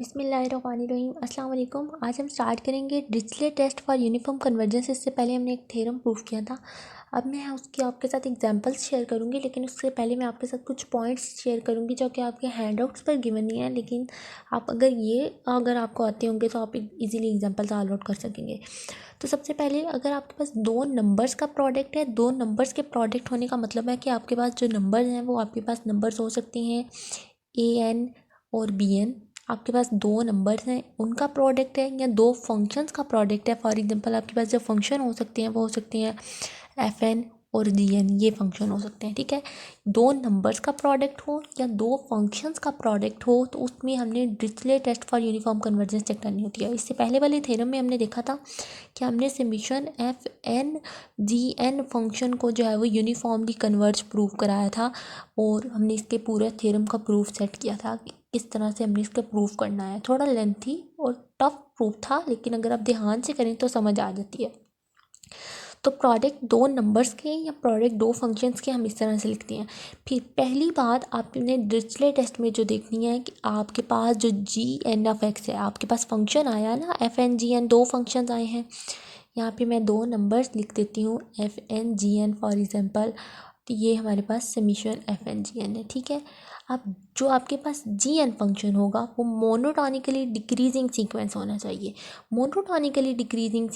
बिस्मिल्लाहिर्रहमानिर्रहीम अस्सलाम वालेकुम। आज हम स्टार्ट करेंगे Dirichlet test for uniform convergence. इससे पहले हमने एक थ्योरम प्रूव किया था। अब मैं उसकी आपके साथ एग्जांपल्स शेयर करूंगी, लेकिन उससे पहले मैं आपके साथ कुछ पॉइंट्स शेयर करूंगी जो कि आपके हैंडआउट्स पर गिवन नहीं है, लेकिन आप अगर आपको आते होंगे तो आप इजीली एग्जांपल सॉल्व आउट कर सकेंगे। तो सबसे पहले, अगर आपके पास दो नंबर्स का प्रोडक्ट है, दो नंबर्स के प्रोडक्ट होने का मतलब है कि आपके पास जो नंबर्स हैं वो आपके पास नंबर्स हो सकते हैं an और bn। आपके पास दो नंबर्स हैं, उनका प्रोडक्ट है, या दो फंक्शंस का प्रोडक्ट है। फॉर एग्जांपल आपके पास जो फंक्शन हो सकते हैं वो हो सकते हैं fn और gn, ये फंक्शन हो सकते हैं। ठीक है, दो नंबर्स का प्रोडक्ट हो या दो फंक्शंस का प्रोडक्ट हो तो उसमें हमने Dirichlet test for uniform convergence check करनी होती है। इससे पहले वाले थ्योरम में हमने देखा था कि हमने समेशन fn gn फंक्शन को जो है वो यूनिफॉर्मली कन्वर्ज प्रूव कराया था, और हमने इसके पूरे थ्योरम का प्रूफ सेट किया था कि किस तरह से हमने इसका प्रूफ करना है। थोड़ा लेंथी और टफ प्रूफ था, लेकिन अगर आप ध्यान से करें तो समझ आ जाती है। तो प्रोडक्ट दो नंबर्स के या प्रोडक्ट दो फंक्शंस के हम इस तरह से लिखते हैं। फिर पहली बात आपने डिरिचलेट टेस्ट में जो देखनी है कि आपके पास जो gn(x) है, आपके पास फंक्शन आया ना fn gn, दो फंक्शंस आए हैं। यहाँ पे मैं दो नंबर्स लिख देती हूँ fn gn फॉर एग्जांपल। तो ये हमारे पास समेशन fn gn है। ठीक है, अब जो आपके पास gn फंक्शन होगा वो मोनोटोनिकली डिक्रीजिंग सीक्वेंस होना चाहिए। मोनोटोनिकली डिक्रीजिंग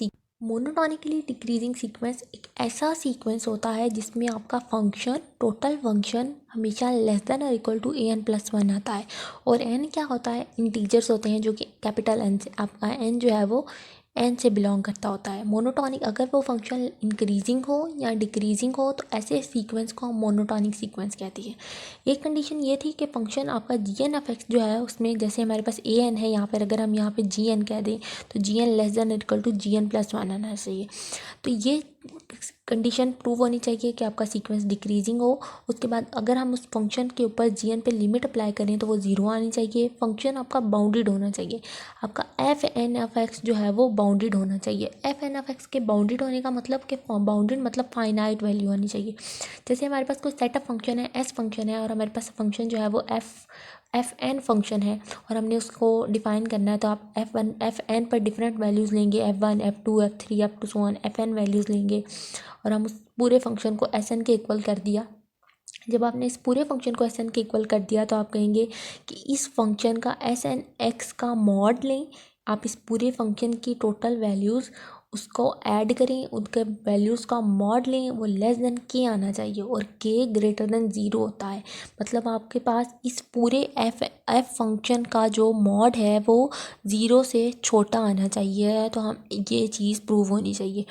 सीक्वेंस एक ऐसा सीक्वेंस होता है जिसमें आपका फंक्शन, टोटल फंक्शन हमेशा लेस देन और इक्वल टू an+1 आता है। और n क्या होता है, इंटीजर्स होते हैं जो कि कैपिटल n से, आपका n जो है वो n से बिलोंग करता होता है। मोनोटॉनिक, अगर वो फंक्शन इंक्रीजिंग हो या डिक्रीजिंग हो तो ऐसे सीक्वेंस को हम मोनोटॉनिक सीक्वेंस कहते हैं। एक कंडीशन ये थी कि फंक्शन आपका gn(x) जो है उसमें, जैसे हमारे पास an है यहाँ पर, अगर हम यहाँ पे gn कह दें तो gn<= gn+1 आना चाहिए। तो ये कंडीशन प्रूव होनी चाहिए कि आपका सीक्वेंस डिक्रीजिंग हो। उसके बाद अगर हम उस फंक्शन के ऊपर gn पे लिमिट अप्लाई करें तो वो 0 आनी चाहिए। फंक्शन आपका बाउंडेड होना चाहिए। आपका fn(x) जो है वो बाउंडेड होना चाहिए। fn(x) के बाउंडेड होने का मतलब कि बाउंडेड मतलब फाइनाइट वैल्यू होनी चाहिए। जैसे हमारे पास कोई सेट ऑफ फंक्शन है, s फंक्शन है, और हमारे पास फंक्शन जो है वो fn फंक्शन है, और हमने उसको डिफाइन करना है। तो आप fn पर डिफरेंट वैल्यूज़ लेंगे, f1 f2 f3 f2 so on, fn values लेंगे, और हम उस पूरे फंक्शन को sn के इक्वल कर दिया। जब आपने इस पूरे फंक्शन को sn के इक्वल कर दिया तो आप कहेंगे कि इस फंक्शन का snx का मॉड लें। आप इस पूरे फंक्शन की टोटल वैल्यूज़ उसको ऐड करें, उनके वैल्यूज़ का मॉड लें, वो लेस देन k आना चाहिए, और k ग्रेटर देन 0 होता है। मतलब आपके पास इस पूरे f फंक्शन का जो मॉड है वो 0 से छोटा आना चाहिए। तो हम ये चीज़ प्रूव होनी चाहिए।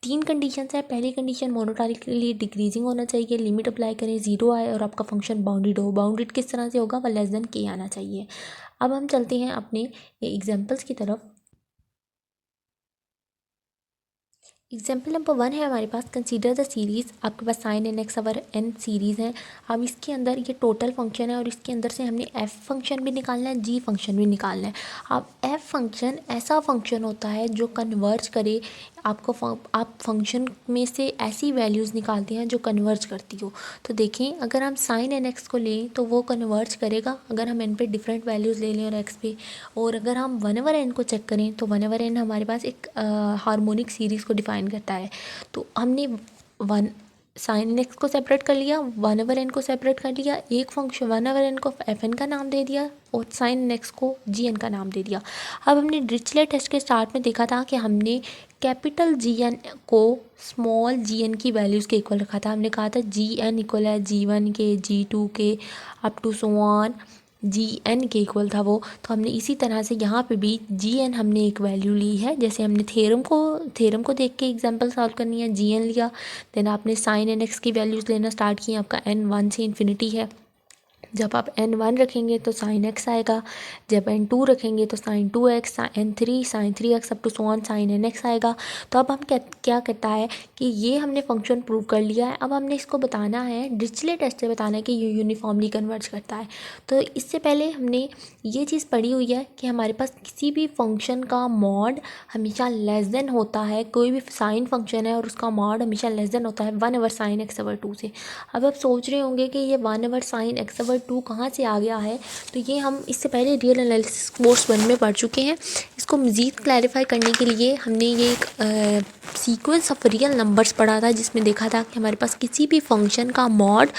तीन कंडीशंस है। पहली कंडीशन मोनोटोनिकली डिक्रीजिंग होना चाहिए, लिमिट अप्लाई करें 0 आए, और आपका फंक्शन बाउंडेड हो। बाउंडेड किस तरह से होगा, वह लेस देन k आना चाहिए। अब हम चलते हैं अपने एग्जांपल्स की तरफ। एग्जाम्पल नंबर 1 है हमारे पास, कंसीडर द सीरीज़। आपके पास साइन एन एक्स अवर n सीरीज़ है। अब इसके अंदर ये टोटल फंक्शन है, और इसके अंदर से हमने f फंक्शन भी निकालना है, g फंक्शन भी निकालना है। अब f फंक्शन ऐसा फंक्शन होता है जो कन्वर्ज करे। आप फंक्शन में से ऐसी वैल्यूज़ निकालते हैं जो कन्वर्ज करती हो। तो देखें, अगर हम साइन एन एक्स को लें तो वो कन्वर्ज करेगा अगर हम n पे डिफरेंट वैल्यूज़ ले लें और x पे। और अगर हम 1/n को चेक करें तो 1/n हमारे पास एक हार्मोनिक सीरीज़ को डिफाइन करता है। तो हमने वन साइन एक्स को सेपरेट कर लिया, 1/n को सेपरेट कर लिया, एक फंक्शन 1/n को fn का नाम दे दिया, और साइन एक्स को gn का नाम दे दिया। अब हमने डिरिचलेट टेस्ट के स्टार्ट में देखा था कि हमने कैपिटल gn को स्मॉल gn की वैल्यूज़ के इक्वल रखा था। हमने कहा था gn इक्वल है g1 के, g2 के, up to so on gn के इक्वल था वो। तो हमने इसी तरह से यहाँ पे भी gn हमने एक वैल्यू ली है। जैसे हमने थ्योरम को देख के एग्जांपल सॉल्व करनी है, gn लिया, देन आपने साइन एन एक्स की वैल्यूज़ लेना स्टार्ट की। आपका n 1 से इन्फिनिटी है। जब आप n1 रखेंगे तो साइन x आएगा, जब n2 रखेंगे तो sine 2x, n3 sine 3x, up to so on sine nx आएगा। तो अब हम क्या कहता है कि ये हमने फंक्शन प्रूव कर लिया है। अब हमने इसको बताना है, डिरिचलेट टेस्ट से बताना है कि ये यूनिफॉर्मली कन्वर्ज करता है। तो इससे पहले हमने ये चीज़ पढ़ी हुई है कि हमारे पास किसी भी फंक्शन का मॉड हमेशा लेस देन होता है। कोई भी साइन फंक्शन है और उसका मॉड हमेशा लेस देन होता है 1/sin x/2 से। अब आप सोच रहे होंगे कि ये 1/sin x/2 2 कहाँ से आ गया है, तो ये हम इससे पहले रियल एनालिसिस कोर्स 1 में पढ़ चुके हैं। इसको मज़ीद क्लैरिफाई करने के लिए हमने ये एक सीक्वेंस ऑफ रियल नंबर्स पढ़ा था, जिसमें देखा था कि हमारे पास किसी भी फंक्शन का मॉड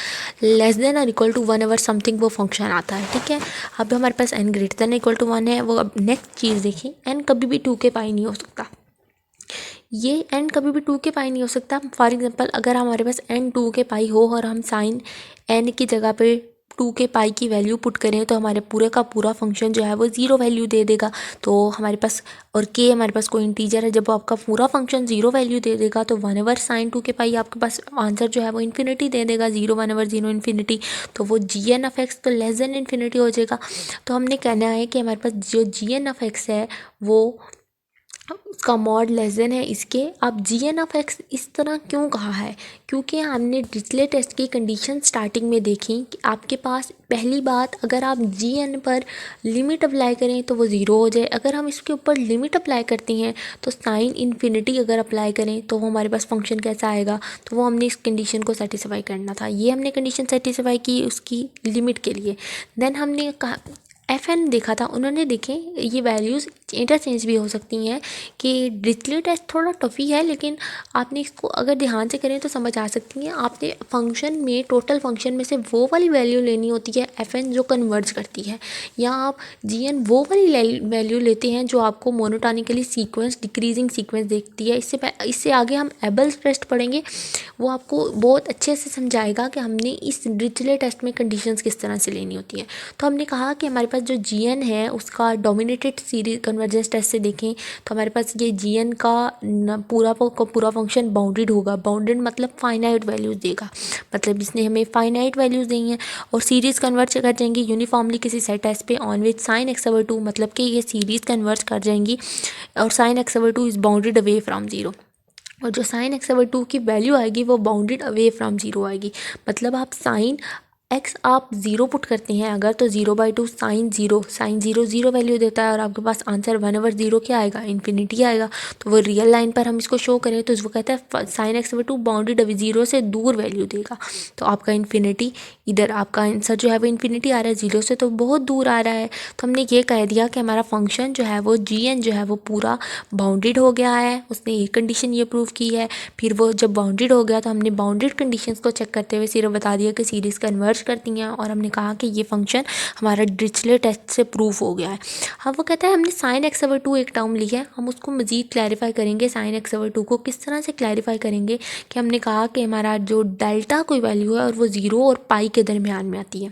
लेस देन और इक्वल टू 1 ओवर समथिंग वो फंक्शन आता है। ठीक है, अब हमारे पास n greater than equal to 1 है। वो अब नेक्स्ट चीज़ देखिए, n कभी भी 2 के पाई नहीं हो सकता। ये n कभी भी 2 के पाई नहीं हो सकता। फॉर एग्जांपल अगर हमारे पास n 2 के पाई हो और हम साइन n की जगह पे 2 के पाई की वैल्यू पुट करें तो हमारे पूरे का पूरा फंक्शन जो है वो 0 वैल्यू दे देगा। तो हमारे पास और k हमारे पास कोई इंटीजर है, जब आपका पूरा फंक्शन 0 वैल्यू दे देगा तो 1 ओवर साइन 2 के पाई आपके पास आंसर जो है वो इन्फिनिटी दे देगा, 0 1 ओवर 0 इन्फिनिटी। तो वो gn(x) तो लेस देन इन्फिनिटी हो जाएगा। तो हमने कहना है कि हमारे पास जो gn(x) है वो उसका मॉड लेस देन है इसके। अब gn(x) इस तरह क्यों कहा है, क्योंकि हमने डिरिचलेट टेस्ट की कंडीशन स्टार्टिंग में देखी कि आपके पास पहली बात, अगर आप gn पर लिमिट अप्लाई करें तो वो 0 हो जाए। अगर हम इसके ऊपर लिमिट अप्लाई करते हैं तो साइन इन्फिनिटी अगर अप्लाई करें तो हमारे पास फंक्शन कैसा आएगा, तो वो हमने इस कंडीशन को सेटिस्फाई करना था। ये हमने कंडीशन सेटिस्फाई की उसकी लिमिट के लिए। देन हमने कहा fn देखा था, उन्होंने देखे ये वैल्यूज़ इंटरचेंज भी हो सकती हैं कि डिरिचलेट टेस्ट थोड़ा टफ़ी है, लेकिन आपने इसको अगर ध्यान से करें तो समझ आ सकती हैं। आपने फंक्शन में टोटल फंक्शन में से वो वाली वैल्यू लेनी होती है fn जो कन्वर्ज करती है, या आप gn वो वाली वैल्यू लेते हैं जो आपको मोनोटोनिकली सीक्वेंस डिक्रीजिंग सीक्वेंस देखती है। इससे आगे हम एबल्स टेस्ट पढ़ेंगे, वो आपको बहुत अच्छे से समझाएगा कि हमने इस डिरिचलेट टेस्ट में कंडीशंस किस तरह से लेनी होती हैं। तो हमने कहा कि हमारे पास जो gn है उसका डोमिनेटेड सीरीज कन्वर्जेंस टेस्ट से देखें तो हमारे पास ये gn का पूरा फंक्शन बाउंडेड होगा। बाउंडेड मतलब फाइनाइट वैल्यूज़ देगा, मतलब इसने हमें फाइनाइट वैल्यूज़ दी हैं और सीरीज़ कन्वर्ट कर जाएंगी यूनिफॉर्मली किसी सेट एस पे ऑन विच साइन x/2, मतलब कि ये सीरीज़ कन्वर्ट कर जाएंगी और sine x/2 is bounded away from 0। और जो साइन x/2 की वैल्यू आएगी वो बाउंडेड अवे फ्राम 0 आएगी। मतलब आप साइन x आप 0 पुट करते हैं अगर, तो 0/2 साइन 0 0 वैल्यू देता है और आपके पास आंसर 1 ओवर 0 क्या आएगा, इन्फिनिटी आएगा। तो वो रियल लाइन पर हम इसको शो करें तो वो कहता है साइन x/2 बाउंडेड अवे 0 से दूर वैल्यू देगा। तो आपका इन्फिनिटी इधर आपका आंसर जो है वो इन्फिनिटी आ रहा है, 0 से तो बहुत दूर आ रहा है। तो हमने ये कह दिया कि हमारा फंक्शन जो है वो gn जो है वो पूरा बाउंडेड हो गया है। उसने ये कंडीशन ये प्रूव की है। फिर वो जब बाउंडेड हो गया तो हमने बाउंडेड कंडीशंस को चेक करते हुए सिर्फ बता दिया कि सीरीज़ कन्वर्ज करती हैं और हमने कहा कि ये फंक्शन हमारा डिरिचलेट टेस्ट से प्रूफ हो गया है। अब वो कहता है हमने साइन x/2 एक टर्म ली है, हम उसको मज़ीद क्लैरिफाई करेंगे। साइन x/2 को किस तरह से क्लैरिफाई करेंगे कि हमने कहा कि हमारा जो डेल्टा कोई वैल्यू है और वो 0 और पाई के दरमियान में आती है।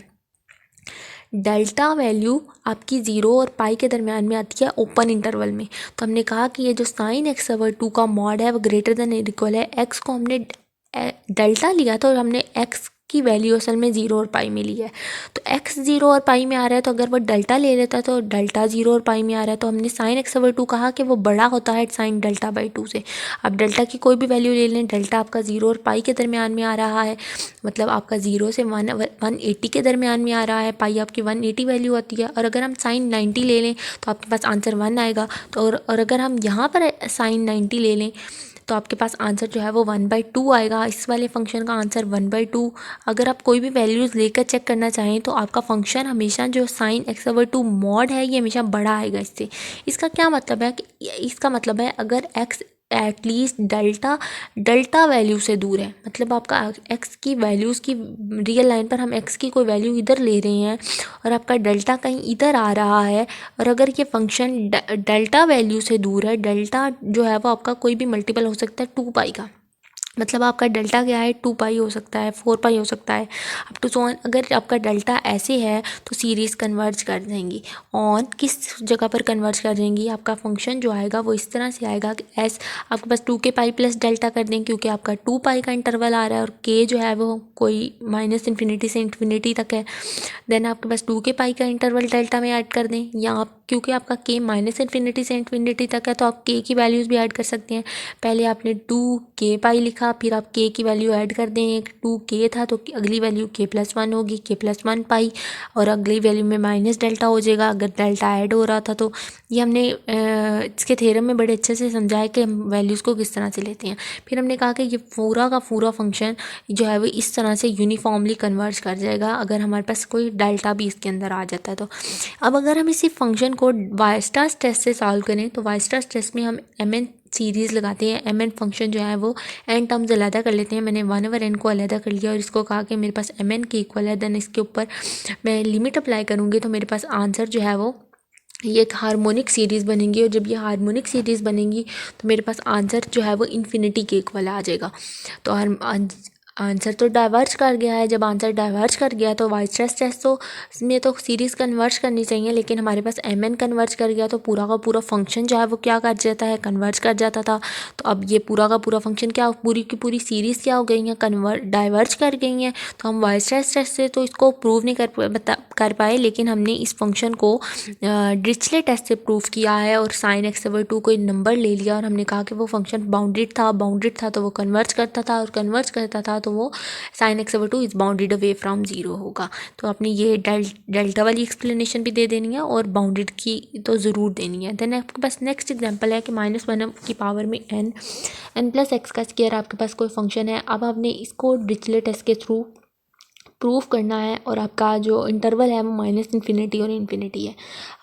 डेल्टा वैल्यू आपकी 0 और पाई के दरमियान में आती है ओपन इंटरवल में। तो हमने कहा कि ये जो साइन x/2 का मॉड है वो ग्रेटर देन इक्वल है x को हमने डेल्टा लिया था और हमने x की वैल्यू असल में 0 और पाई में ली है। तो x 0 और पाई में आ रहा है, तो अगर वो डेल्टा ले लेता तो डेल्टा 0 और पाई में आ रहा है, तो हमने साइन x/2 कहा कि वो बड़ा होता है साइन डेल्टा/2 से। अब डेल्टा की कोई भी वैल्यू ले लें, डेल्टा आपका 0 और पाई के दरमियान में आ रहा है, मतलब आपका 0 से 180 के दरमियान में आ रहा है, पाई आपकी 180 वैल्यू आती है। और अगर हम साइन 90 ले लें तो आपके पास आंसर 1 आएगा। तो और अगर हम यहाँ पर साइन 90 ले लें तो आपके पास आंसर जो है वो 1/2 आएगा। इस वाले फंक्शन का आंसर 1/2। अगर आप कोई भी वैल्यूज़ लेकर चेक करना चाहें तो आपका फंक्शन हमेशा जो साइन x/2 मॉड है ये हमेशा बड़ा आएगा इससे। इसका क्या मतलब है कि इसका मतलब है अगर x एटलीस्ट डेल्टा वैल्यू से दूर है, मतलब आपका x की वैल्यूज़ की रियल लाइन पर हम x की कोई वैल्यू इधर ले रहे हैं और आपका डेल्टा कहीं इधर आ रहा है, और अगर ये फंक्शन डेल्टा वैल्यू से दूर है, डेल्टा जो है वो आपका कोई भी मल्टीपल हो सकता है 2 पाई का, मतलब आपका डेल्टा क्या है 2 पाई हो सकता है, 4 पाई हो सकता है, अप टू सो ऑन। अगर आपका डेल्टा ऐसे है तो सीरीज़ कन्वर्ज कर देंगी। ऑन किस जगह पर कन्वर्ज कर देंगी, आपका फंक्शन जो आएगा वो इस तरह से आएगा कि एस आपके पास 2 के पाई प्लस डेल्टा कर दें, क्योंकि आपका 2 पाई का इंटरवल आ रहा है और के जो है वो कोई -∞ से इन्फिनिटी तक है। देन आपके पास 2 के पाई का इंटरवल डेल्टा में ऐड कर दें, या आप क्योंकि आपका k माइनस इन्फिनिटी से इन्फिनिटी तक है तो आप k की वैल्यूज़ भी ऐड कर सकते हैं। पहले आपने 2k पाई लिखा, फिर आप k की वैल्यू ऐड कर दें। एक 2k था तो अगली वैल्यू k+1 होगी, k+1 पाई, और अगली वैल्यू में माइनस डेल्टा हो जाएगा अगर डेल्टा ऐड हो रहा था तो। ये हमने इसके थ्योरम में बड़े अच्छे से समझाया कि हम वैल्यूज़ को किस तरह से लेते हैं। फिर हमने कहा कि ये पूरा का पूरा फंक्शन जो है वो इस तरह से यूनिफॉर्मली कन्वर्ज कर जाएगा अगर हमारे पास कोई डेल्टा भी इसके अंदर आ जाता है तो। अब अगर हम इसी फंक्शन को वायस्टास टेस्ट से सॉल्व करें तो वायस्टास टेस्ट में हम mn सीरीज़ लगाते हैं। mn फंक्शन जो है वो n टर्म्स अलहदा कर लेते हैं। मैंने 1/n को अलहदा कर लिया और इसको कहा कि मेरे पास mn के इक्वल है, देन इसके ऊपर मैं लिमिट अप्लाई करूँगी तो मेरे पास आंसर जो है वो ये एक हार्मोनिक सीरीज़ बनेंगी, और जब ये हार्मोनिक सीरीज़ बनेंगी तो मेरे पास आंसर जो है वो इन्फिनिटी के इक्वल आ जाएगा। तो आंसर तो डाइवर्ज कर गया है। जब आंसर डाइवर्ज कर गया तो वायस्टास टेस्ट तो में तो सीरीज़ कन्वर्ज करनी चाहिए, लेकिन हमारे पास mn कन्वर्ज कर गया तो पूरा का पूरा फंक्शन जो है वो क्या कर जाता है, कन्वर्ज कर जाता था। तो अब ये पूरा का पूरा फंक्शन क्या, पूरी की पूरी सीरीज़ क्या हो गई हैं, डाइवर्ज कर गई हैं। तो हम वायस्टास टेस्ट से तो इसको प्रूव नहीं कर पाए, लेकिन हमने इस फंक्शन को डिरिचलेट टेस्ट से प्रूव किया है और sin x/2 कोई नंबर ले लिया और हमने कहा कि वो फंक्शन बाउंडेड था तो वो कन्वर्ज करता था, और कन्वर्ज करता था तो वो sin x/2 is bounded away from 0 होगा। तो आपने ये डेल्टा वाली एक्सप्लेनेशन भी दे देनी है और बाउंडेड की तो ज़रूर देनी है। देन आपके पास नेक्स्ट एग्जांपल है कि -1 की पावर में n + x का स्क्वायर आपके पास कोई फंक्शन है। अब आपने इसको डिरिचलेट टेस्ट के थ्रू प्रूफ करना है और आपका जो इंटरवल है वो -इन्फिनिटी और इन्फिनिटी है।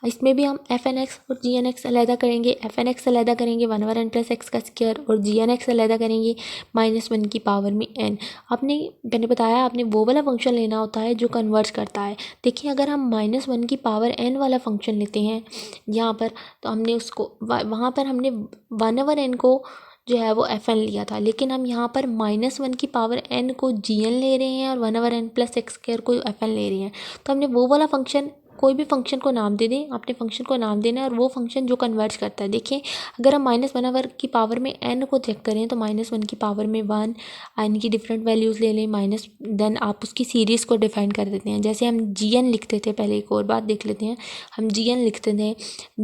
इसमें भी हम fn(x) और gn(x) अलहदा करेंगे। fn(x) अलहदा करेंगे 1/n + x का स्क्वायर, और gn(x) अलहदा करेंगे -1 की पावर में n। मैंने बताया आपने वो वाला फंक्शन लेना होता है जो कन्वर्ज करता है। देखिए अगर हम -1 की पावर n वाला फंक्शन लेते हैं यहाँ पर, तो हमने उसको वहाँ पर हमने 1/n को जो है वो fn लिया था, लेकिन हम यहाँ पर -1 की पावर n को gn ले रहे हैं और 1/n + x² को fn ले रहे हैं। तो हमने वो वाला फंक्शन, कोई भी फंक्शन को नाम दे दें, आपने फंक्शन को नाम देना है और वो फंक्शन जो कन्वर्ज करता है। देखिए अगर हम -1 की पावर में n को चेक करें तो -1 की पावर में 1 n की डिफरेंट वैल्यूज़ ले लें माइनस, देन आप उसकी सीरीज़ को डिफाइन कर देते हैं। जैसे हम gn लिखते थे, पहले एक और बात देख लेते हैं। हम gn लिखते थे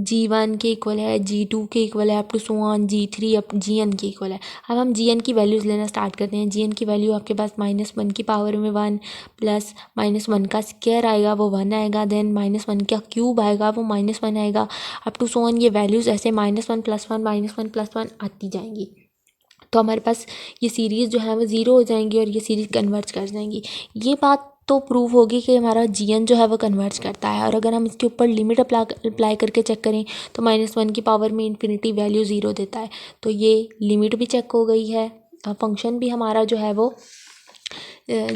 g1 के इक्वल है, g2 के इक्वल है, up to so on g3 up gn के इक्वल है। अब हम gn की वैल्यूज़ लेना स्टार्ट करते हैं। gn की वैल्यू आपके पास -1 की पावर में 1 प्लस -1 का स्क्वायर आएगा वो 1 आएगा, देन -1 का क्यूब आएगा वो -1 आएगा, अप टू सो ऑन ये वैल्यूज़ ऐसे -1 + 1 -1 + 1 आती जाएंगी। तो हमारे पास ये सीरीज़ जो है वो 0 हो जाएंगी और ये सीरीज़ कन्वर्ज कर जाएंगी। ये बात तो प्रूव होगी कि हमारा gn जो है वो कन्वर्ज करता है। और अगर हम इसके ऊपर लिमिट अप्लाई करके चेक करें तो -1 की पावर में इन्फिनिटी वैल्यू 0 देता है। तो ये लिमिट भी चेक हो गई है, फंक्शन भी हमारा जो है वो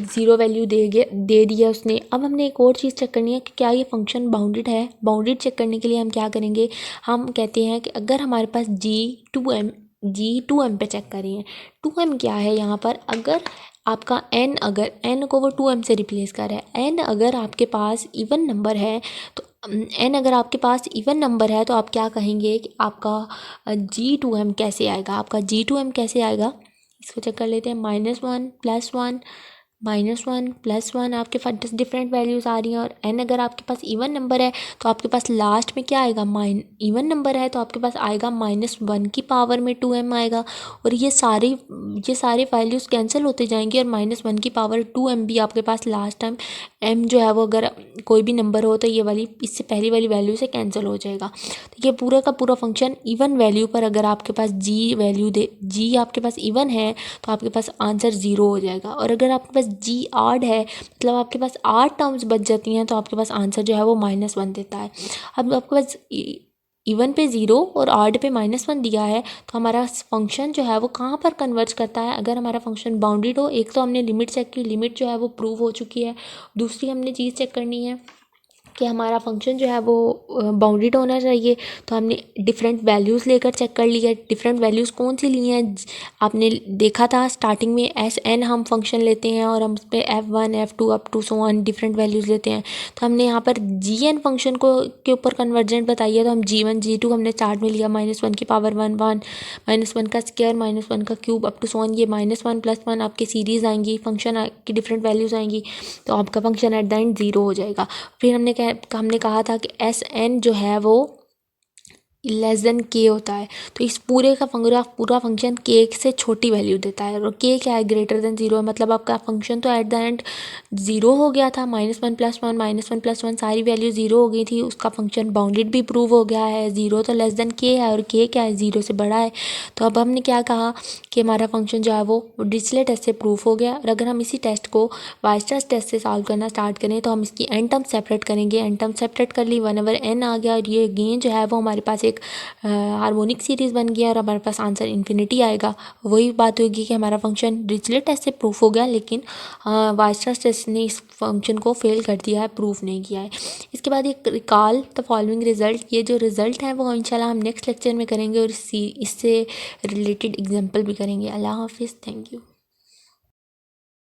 0 वैल्यू दे दिया उसने। अब हमने एक और चीज़ चेक करनी है कि क्या ये फंक्शन बाउंडेड है। बाउंडेड चेक करने के लिए हम क्या करेंगे, हम कहते हैं कि अगर हमारे पास g2m पे चेक करें, 2m क्या है यहाँ पर, अगर आपका अगर n को वो 2m से रिप्लेस कर रहा है, n अगर आपके पास इवन नंबर है तो अगर आपके पास इवन नंबर है तो आप क्या कहेंगे कि आपका g2m कैसे आएगा। आपका g2m कैसे आएगा इसको चेक कर लेते हैं। -1 + 1 -1 + 1 आपके पास डिफरेंट वैल्यूज़ आ रही हैं, और n अगर आपके पास इवन नंबर है तो आपके पास लास्ट में क्या आएगा, इवन नंबर है तो आपके पास आएगा -1 की पावर में 2m आएगा, और ये सारे वैल्यूज़ कैंसिल होते जाएंगे और -1 की पावर 2m भी आपके पास लास्ट टाइम m जो है वो अगर कोई भी नंबर हो तो ये वाली इससे पहली वाली वैल्यू से कैंसिल हो जाएगा। तो ये पूरा का पूरा फंक्शन इवन वैल्यू पर, अगर आपके पास g आपके पास इवन है तो आपके पास आंसर 0 हो जाएगा, और अगर आपके पास g ऑड है मतलब आपके पास 8 टर्म्स बच जाती हैं तो आपके पास आंसर जो है वो -1 देता है। अब आपके पास इवन पे 0 और ऑड पे -1 दिया है तो हमारा फंक्शन जो है वो कहाँ पर कन्वर्ज करता है। अगर हमारा फंक्शन बाउंडेड हो, एक तो हमने लिमिट चेक की, लिमिट जो है वो प्रूव हो चुकी है, दूसरी हमने चीज़ चेक करनी है कि हमारा फंक्शन जो है वो बाउंडेड होना चाहिए। तो हमने डिफरेंट वैल्यूज़ लेकर चेक कर लिया। डिफरेंट वैल्यूज़ कौन सी ली हैं, आपने देखा था स्टार्टिंग में Sn हम फंक्शन लेते हैं और हम उस पर f1 f2 up to so on different values लेते हैं। तो हमने यहाँ पर gn फंक्शन के ऊपर कन्वर्जेंट बताइए, तो हम g1 g2 हमने स्टार्ट में लिया, -1 की पावर 1 1 -1 का स्क्वायर -1 का cube up to so on, ये -1 + 1 आपकी सीरीज़ आएंगी, फंक्शन की डिफरेंट वैल्यूज़ आएंगी, तो आपका फंक्शन एट द एंड 0 हो जाएगा। फिर हमने कहा था कि Sn जो है वो लेस देन के होता है, तो इस पूरे का पूरा फंक्शन के से छोटी वैल्यू देता है। और के क्या है, ग्रेटर देन ज़ीरो है, मतलब आपका फंक्शन तो एट द एंड ज़ीरो हो गया था, -1 + 1 -1 + 1 सारी वैल्यू ज़ीरो हो गई थी, उसका फंक्शन बाउंडेड भी प्रूव हो गया है। ज़ीरो तो लेस देन के है और के क्या है, ज़ीरो से बड़ा है। तो अब हमने क्या कहा कि हमारा फंक्शन जो है वो डिरिचलेट टेस्ट से प्रूफ हो गया। और अगर हम इसी टेस्ट को वाइस्टर्स टेस्ट से सॉल्व करना स्टार्ट करें तो हम इसकी एन टर्म सेपरेट करेंगे। एन टर्म सेपरेट कर ली, 1/n आ गया, और ये गेन जो है वो हमारे पास एक हार्मोनिक सीरीज़ बन गया और हमारे पास आंसर इन्फिनिटी आएगा। वही बात होगी कि हमारा फंक्शन डिरिचलेट टेस्ट से प्रूफ हो गया, लेकिन वाइस्टर्स टेस्ट ने इस फंक्शन को फेल कर दिया है, प्रूफ नहीं किया है। इसके बाद एक रिकॉल द फॉलोइंग रिजल्ट, ये जो रिजल्ट है वो इंशाल्लाह हम नेक्स्ट लेक्चर में करेंगे और इससे रिलेटेड एग्जाम्पल भी करेंगे। अल्लाह हाफिज़, थैंक यू।